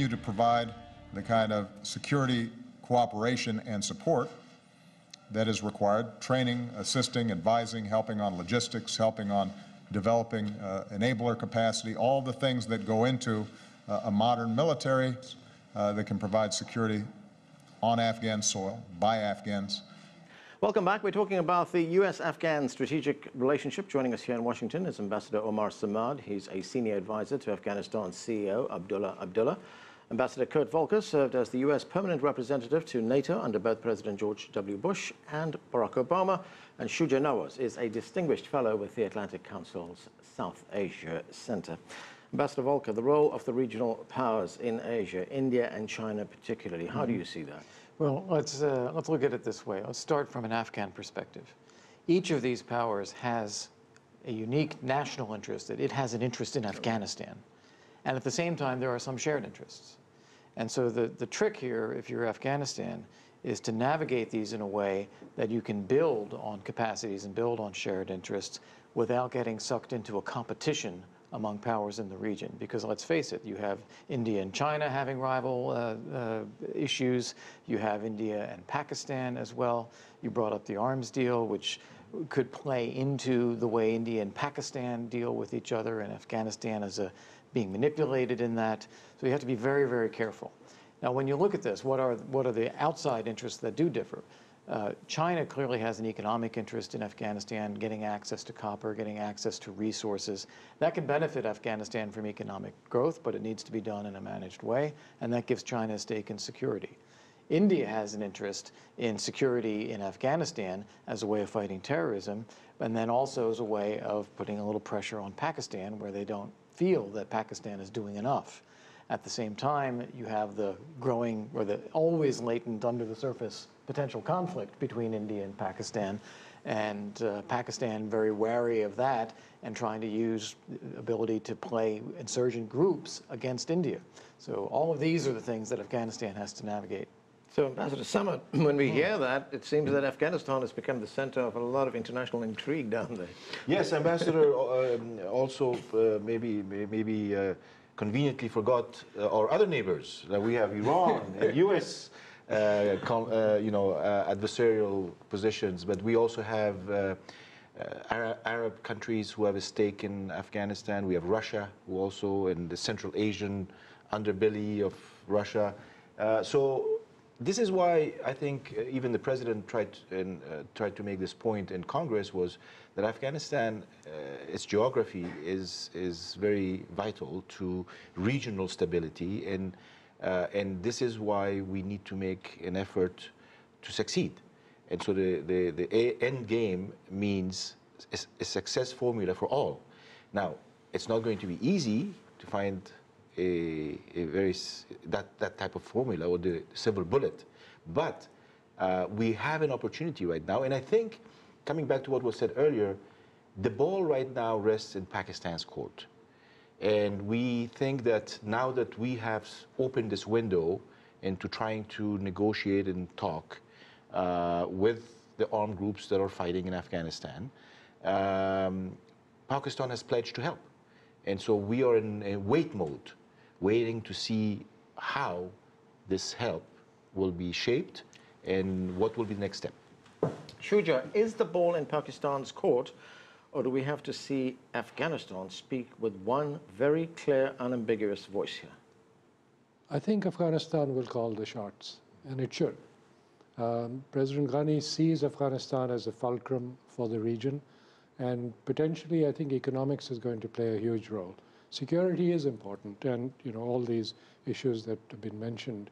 to provide the kind of security cooperation and support that is required, training, assisting, advising, helping on logistics, helping on developing enabler capacity, all the things that go into a modern military that can provide security on Afghan soil, by Afghans. Welcome back. We're talking about the US-Afghan strategic relationship. Joining us here in Washington is Ambassador Omar Samad. He's a senior advisor to Afghanistan's CEO, Abdullah. Ambassador Kurt Volker served as the U.S. permanent representative to NATO under both President George W. Bush and Barack Obama. And Shuja Nawaz is a distinguished fellow with the Atlantic Council's South Asia Center. Ambassador Volker, the role of the regional powers in Asia, India and China particularly, how do you see that? Well, let's look at it this way. Let's start from an Afghan perspective. Each of these powers has a unique national interest, that it has an interest in Afghanistan. And at the same time, there are some shared interests. And so the trick here, if you're Afghanistan, is to navigate these in a way that you can build on capacities and build on shared interests without getting sucked into a competition among powers in the region. Because let's face it, you have India and China having rival issues. You have India and Pakistan as well. You brought up the arms deal, which could play into the way India and Pakistan deal with each other, and Afghanistan as being manipulated in that. So you have to be very, very careful. Now, when you look at this, what are the outside interests that do differ? China clearly has an economic interest in Afghanistan, getting access to copper, getting access to resources. That can benefit Afghanistan from economic growth, but it needs to be done in a managed way, and that gives China a stake in security. India has an interest in security in Afghanistan as a way of fighting terrorism, and then also as a way of putting a little pressure on Pakistan where they don't feel that Pakistan is doing enough. At the same time, you have the growing, or the always latent under the surface potential conflict between India and Pakistan very wary of that and trying to use the ability to play insurgent groups against India. So all of these are the things that Afghanistan has to navigate. So, Ambassador Samad, when we hear that, it seems that Afghanistan has become the center of a lot of international intrigue down there. Yes, Ambassador also maybe conveniently forgot our other neighbors. We have Iran, U.S. Adversarial positions, but we also have Arab countries who have a stake in Afghanistan. We have Russia, who also in the Central Asian underbelly of Russia. So this is why I think even the president tried to make this point in Congress, was that Afghanistan, its geography is very vital to regional stability, and this is why we need to make an effort to succeed. And so the end game means a success formula for all. Now, it's not going to be easy to find that type of formula or the silver bullet, but we have an opportunity right now. And I think, coming back to what was said earlier, the ball right now rests in Pakistan's court. And we think that now that we have opened this window into trying to negotiate and talk with the armed groups that are fighting in Afghanistan, Pakistan has pledged to help. And so we are in a wait mode, waiting to see how this help will be shaped and what will be the next step. Shuja, is the ball in Pakistan's court, or do we have to see Afghanistan speak with one very clear, unambiguous voice here? I think Afghanistan will call the shots, and it should. President Ghani sees Afghanistan as a fulcrum for the region, and potentially I think economics is going to play a huge role. Security is important, and all these issues that have been mentioned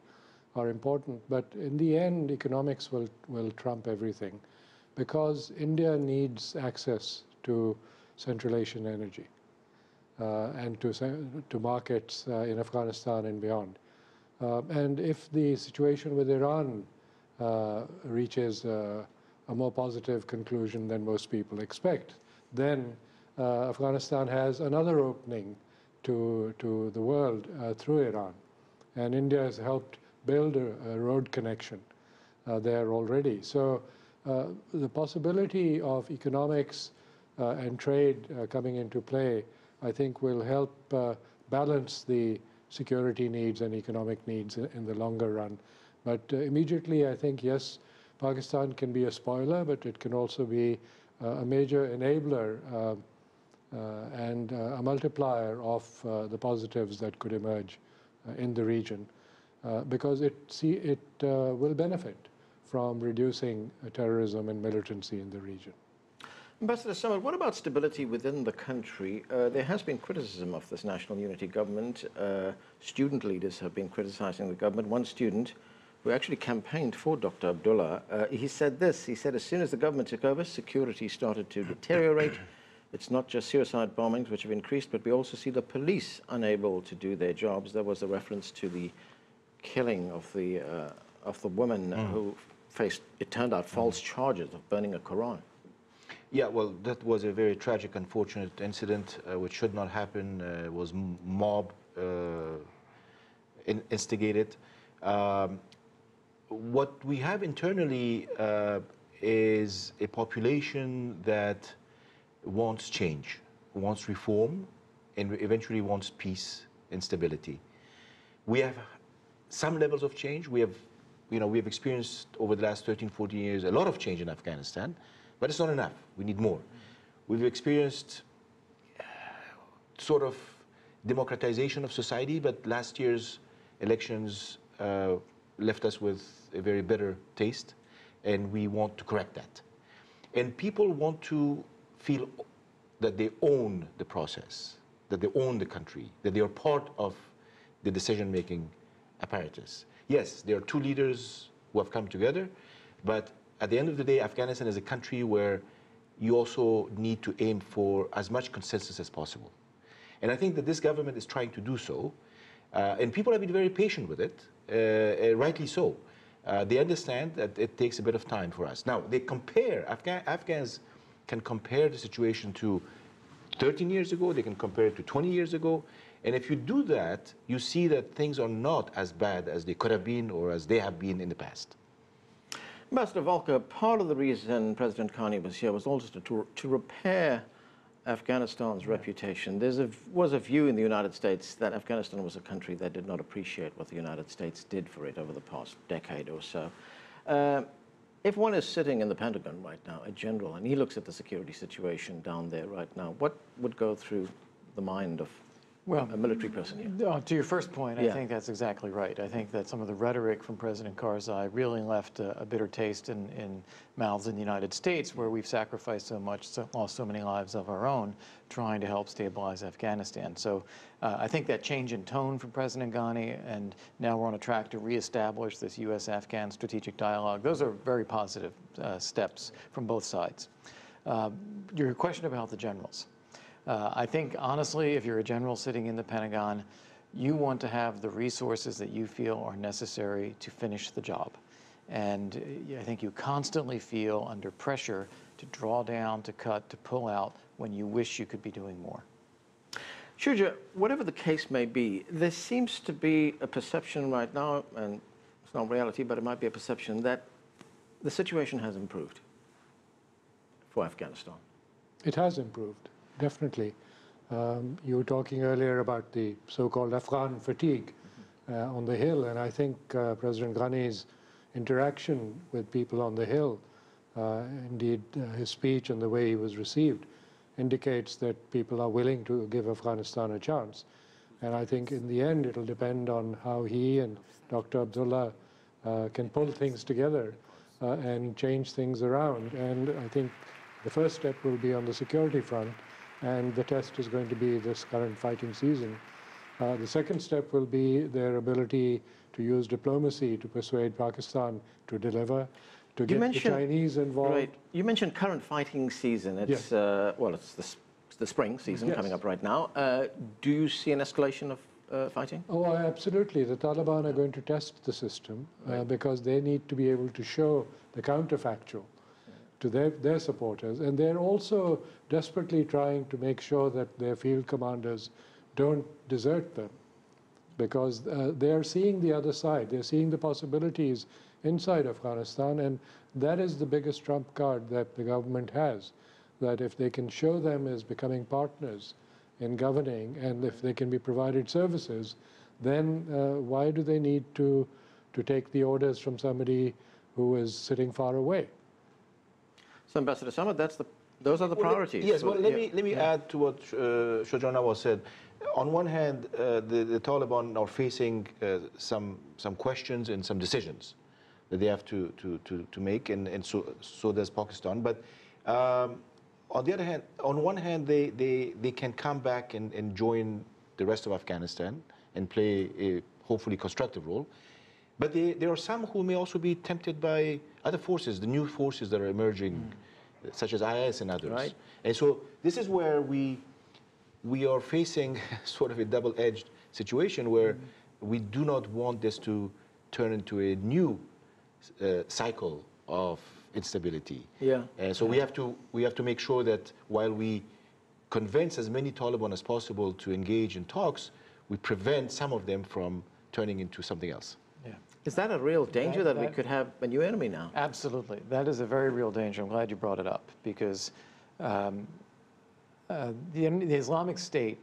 are important, but in the end economics will trump everything, because India needs access to Central Asian energy and to markets in Afghanistan and beyond. And if the situation with Iran reaches a more positive conclusion than most people expect, then Afghanistan has another opening to the world through Iran. And India has helped build a road connection there already. So the possibility of economics and trade coming into play, I think, will help balance the security needs and economic needs in the longer run. But immediately, I think, yes, Pakistan can be a spoiler, but it can also be a major enabler and a multiplier of the positives that could emerge in the region, because it will benefit from reducing terrorism and militancy in the region. Ambassador Samad, what about stability within the country? There has been criticism of this national unity government. Student leaders have been criticizing the government. One student who actually campaigned for Dr. Abdullah, he said this. He said, as soon as the government took over, security started to deteriorate. It's not just suicide bombings, which have increased, but we also see the police unable to do their jobs. There was a reference to the killing of the woman who faced, it turned out, false charges of burning a Quran. Yeah, well, that was a very tragic, unfortunate incident, which should not happen. It was mob instigated. What we have internally is a population that wants change, wants reform, and eventually wants peace and stability. We have some levels of change. We have experienced over the last 13, 14 years a lot of change in Afghanistan, but it's not enough. We need more. We've experienced sort of democratization of society, but last year's elections left us with a very bitter taste, and we want to correct that. And people want to feel that they own the process, that they own the country, that they are part of the decision-making apparatus. Yes, there are two leaders who have come together, but at the end of the day, Afghanistan is a country where you also need to aim for as much consensus as possible. And I think that this government is trying to do so, and people have been very patient with it, rightly so. They understand that it takes a bit of time for us. Now, they compare, Afghans can compare the situation to 13 years ago, they can compare it to 20 years ago, and if you do that, you see that things are not as bad as they could have been or as they have been in the past. Ambassador Volker, part of the reason President Ghani was here was also to repair Afghanistan's reputation. There was a view in the United States that Afghanistan was a country that did not appreciate what the United States did for it over the past decade or so. If one is sitting in the Pentagon right now, a general, and he looks at the security situation down there right now, what would go through the mind of a military person here? To your first point, I think that's exactly right. I think that some of the rhetoric from President Karzai really left a bitter taste in mouths in the United States, where we've sacrificed so much, lost so many lives of our own, trying to help stabilize Afghanistan. So I think that change in tone from President Ghani, and now we're on a track to reestablish this US-Afghan strategic dialogue, those are very positive steps from both sides. Your question about the generals. I think, honestly, if you're a general sitting in the Pentagon, you want to have the resources that you feel are necessary to finish the job. And I think you constantly feel under pressure to draw down, to cut, to pull out when you wish you could be doing more. Shuja, whatever the case may be, there seems to be a perception right now, and it's not reality, but it might be a perception, that the situation has improved for Afghanistan. It has improved. Definitely. You were talking earlier about the so-called Afghan fatigue on the Hill, and I think President Ghani's interaction with people on the Hill, indeed his speech and the way he was received, indicates that people are willing to give Afghanistan a chance. And I think in the end it'll depend on how he and Dr. Abdullah can pull things together and change things around. And I think the first step will be on the security front, and the test is going to be this current fighting season. The second step will be their ability to use diplomacy to persuade Pakistan to deliver, to get the Chinese involved. Right. You mentioned current fighting season. It's, well, it's the spring season coming up right now. Do you see an escalation of fighting? Oh, absolutely. The Taliban are going to test the system because they need to be able to show the counterfactual to their supporters. And they're also desperately trying to make sure that their field commanders don't desert them, because they're seeing the other side. They're seeing the possibilities inside Afghanistan, and that is the biggest trump card that the government has, that if they can show them as becoming partners in governing, and if they can be provided services, then why do they need to take the orders from somebody who is sitting far away? So, Ambassador Samad, those are the priorities. Yes, well, let me add to what Shujaa Nawaz said. On one hand, the Taliban are facing some questions and some decisions that they have to make, and so does Pakistan. But on the other hand, on one hand, they can come back and join the rest of Afghanistan and play a hopefully constructive role. But there are some who may also be tempted by other forces, the new forces that are emerging, such as IS and others. Right. And so this is where we are facing sort of a double-edged situation where we do not want this to turn into a new cycle of instability. Yeah. So we have to make sure that while we convince as many Taliban as possible to engage in talks, we prevent some of them from turning into something else. Yeah. Is that a real danger that we could have a new enemy now? Absolutely. That is a very real danger. I'm glad you brought it up because the Islamic State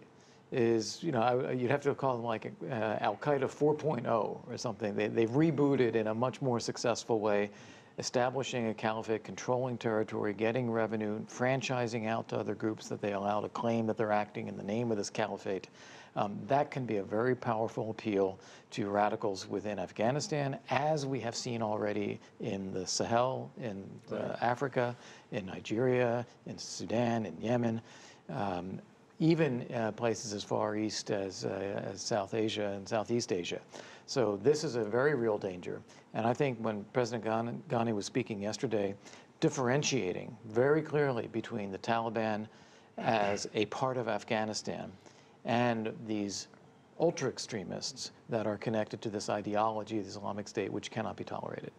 is, you'd have to call them like Al-Qaeda 4.0 or something. They've rebooted in a much more successful way, establishing a caliphate, controlling territory, getting revenue, franchising out to other groups that they allow to claim that they're acting in the name of this caliphate. That can be a very powerful appeal to radicals within Afghanistan, as we have seen already in the Sahel, in Africa, in Nigeria, in Sudan, in Yemen, even places as far east as South Asia and Southeast Asia. So this is a very real danger. And I think when President Ghani was speaking yesterday, differentiating very clearly between the Taliban as a part of Afghanistan and these ultra-extremists that are connected to this ideology of the Islamic State, which cannot be tolerated.